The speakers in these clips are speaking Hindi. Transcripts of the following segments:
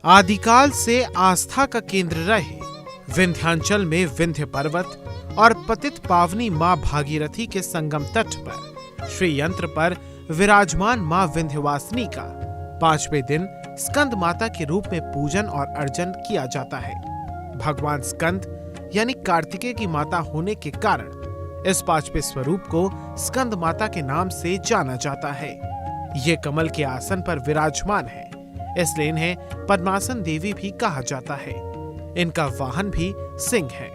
आदिकाल से आस्था का केंद्र रहे विंध्याचल में विंध्य पर्वत और पतित पावनी मां भागीरथी के संगम तट पर श्री यंत्र पर विराजमान मां विंध्यवासिनी का 5वें दिन स्कंद माता के रूप में पूजन और अर्चन किया जाता है। भगवान स्कंद यानी कार्तिकेय की माता होने के कारण इस 5वें स्वरूप को स्कंद माता के नाम से जाना जाता है। ये कमल के आसन पर विराजमान है, इसलिए इन्हें पद्मासन देवी भी कहा जाता है। इनका वाहन भी सिंह है।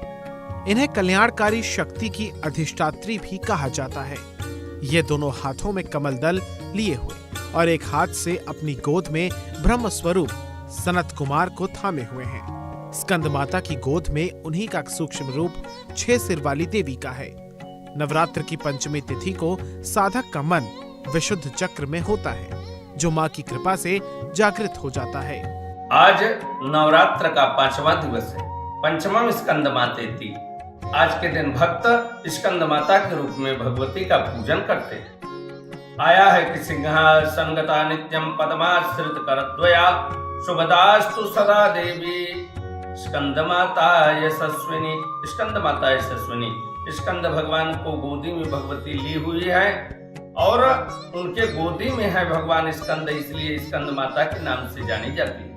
इन्हें कल्याणकारी शक्ति की अधिष्ठात्री भी कहा जाता है। ये दोनों हाथों में कमल दल लिए हुए और एक हाथ से अपनी गोद में ब्रह्म स्वरूप सनत कुमार को थामे हुए हैं। स्कंद माता की गोद में उन्हीं का सूक्ष्म रूप 6 सिर वाली देवी का है। नवरात्र की पंचमी तिथि को साधक का मन विशुद्ध चक्र में होता है, जो मां की कृपा से जागृत हो जाता है। आज नवरात्र का 5वां दिवस है, पंचमम स्कंद मातेति। आज के दिन भक्त स्कंद माता के रूप में भगवती का पूजन करते हैं। आया है कि सिंहासनगता नित्यम पद्माश्रित करद्वया शुभदास्तु सदा देवी स्कंद माता यशस्विनी। स्कंद माता यशस्विनी, स्कंद भगवान को गोदी में भगवती ली हुई है और उनके गोदी में है भगवान स्कंद, इसलिए स्कंद माता के नाम से जानी जाती है।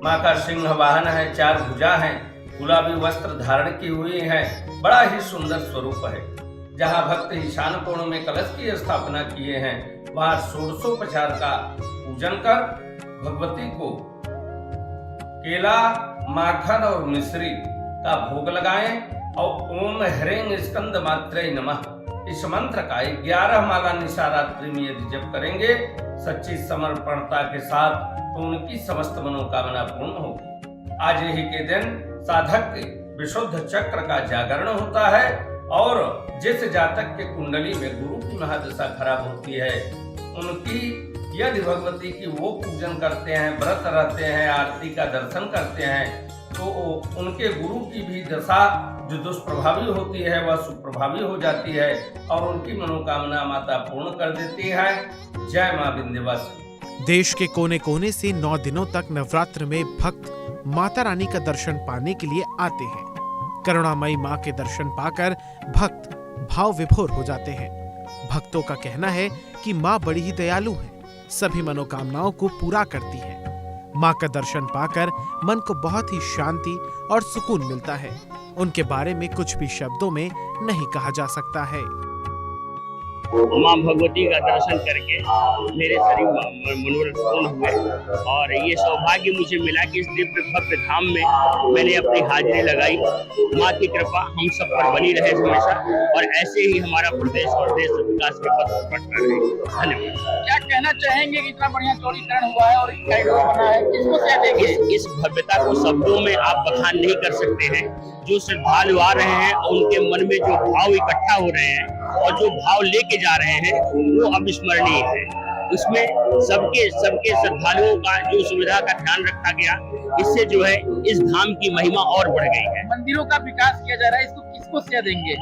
माँ का सिंह वाहन है, 4 भुजा है, गुलाबी वस्त्र धारण की हुई है, बड़ा ही सुंदर स्वरूप है। जहाँ भक्त ईशान कोण में कलश की स्थापना किए हैं, वहाँ षोडशोपचार का पूजन कर भगवती को केला, माखन और मिश्री का भोग लगाएं और ओम ह्रीं स्कंद मात्रे नमः इस मंत्र का 11 माला निशारात्रि में यदि जप करेंगे सच्ची समर्पणता के साथ, तो उनकी समस्त मनोकामना पूर्ण होगी। आज यही के दिन साधक के विशुद्ध चक्र का जागरण होता है और जिस जातक के कुंडली में गुरु की महादशा खराब होती है, उनकी यदि भगवती की वो पूजन करते हैं, व्रत रहते हैं, आरती का दर्शन करते हैं, तो उनके गुरु की भी दशा जो दुष्प्रभावी होती है वह सुप्रभावी हो जाती है और उनकी मनोकामना माता पूर्ण कर देती है। जय मां विंध्यवासिनी। देश के कोने कोने से 9 दिनों तक नवरात्र में भक्त माता रानी का दर्शन पाने के लिए आते हैं। करुणामयी मां के दर्शन पाकर भक्त भाव विभोर हो जाते हैं। भक्तों का कहना है कि मां बड़ी ही दयालु है, सभी मनोकामनाओं को पूरा करती है। मां का दर्शन पाकर मन को बहुत ही शांति और सुकून मिलता है। उनके बारे में कुछ भी शब्दों में नहीं कहा जा सकता है। माँ भगवती का दर्शन करके मेरे शरीर मनोरथ पूर्ण हुए और ये सौभाग्य मुझे मिला कि इस दिव्य भव्य धाम में मैंने अपनी हाजिरी लगाई। माँ की कृपा हम सब पर बनी रहे हमेशा और ऐसे ही हमारा प्रदेश और देश विकास के पथ पर बढ़ता रहे। धन्यवाद। क्या कहना चाहेंगे कि इतना बढ़िया चौड़ीकरण हुआ है और बना है, किसको क्या देंगे? इस भव्यता को शब्दों में आप बखान नहीं कर सकते हैं। जो श्रद्धालु आ रहे हैं उनके मन में जो भाव इकट्ठा हो रहे हैं और जो भाव लेके जा रहे हैं वो अविस्मरणीय है। उसमें सबके श्रद्धालुओं का जो सुविधा का ध्यान रखा गया, इससे जो है इस धाम की महिमा और बढ़ गई है। मंदिरों का विकास किया जा रहा है, इसको किसको श्रेय देंगे?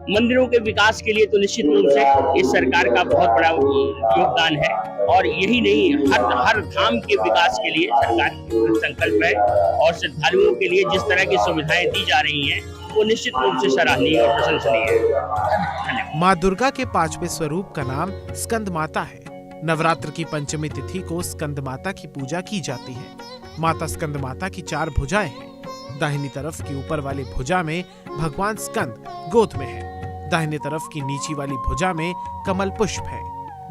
मंदिरों के विकास के लिए तो निश्चित रूप से इस सरकार का बहुत बड़ा योगदान है और यही नहीं, हर धाम के विकास के लिए सरकार की संकल्प है और श्रद्धालुओं के लिए जिस तरह की सुविधाएं दी जा रही हैं वो निश्चित रूप से सराहनीय और प्रशंसनीय है। माँ दुर्गा के 5वें स्वरूप का नाम स्कंद माता है। नवरात्र की पंचमी तिथि को स्कंद माता की पूजा की जाती है। माता स्कंद माता की 4 भुजाएं हैं। दाहिनी तरफ की ऊपर वाली भुजा में भगवान स्कंद गोद में है। दाहिने तरफ की नीची वाली भुजा में कमल पुष्प है।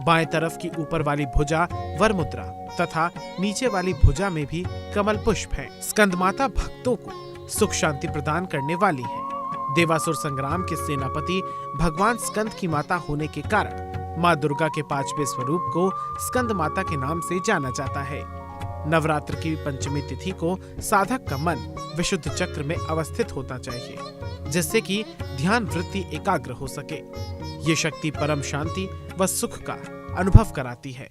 बाएं तरफ की ऊपर वाली भुजा वरमुद्रा तथा नीचे वाली भुजा में भी कमल पुष्प है। स्कंद माता भक्तों को सुख शांति प्रदान करने वाली है। देवासुर संग्राम के सेनापति भगवान स्कंद की माता होने के कारण माँ दुर्गा के 5वें स्वरूप को स्कंद माता के नाम से जाना जाता है। नवरात्र की पंचमी तिथि को साधक का मन विशुद्ध चक्र में अवस्थित होना चाहिए, जिससे कि ध्यान वृत्ति एकाग्र हो सके। ये शक्ति परम शांति व सुख का अनुभव कराती है।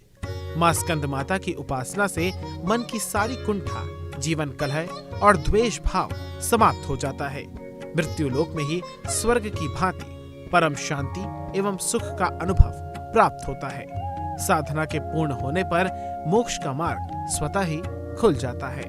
माँ स्कंद माता की उपासना से मन की सारी कुंठा, जीवन कलह और द्वेष भाव समाप्त हो जाता है। मृत्यु लोक में ही स्वर्ग की भांति परम शांति एवं सुख का अनुभव प्राप्त होता है। साधना के पूर्ण होने पर मोक्ष का मार्ग स्वतः ही खुल जाता है।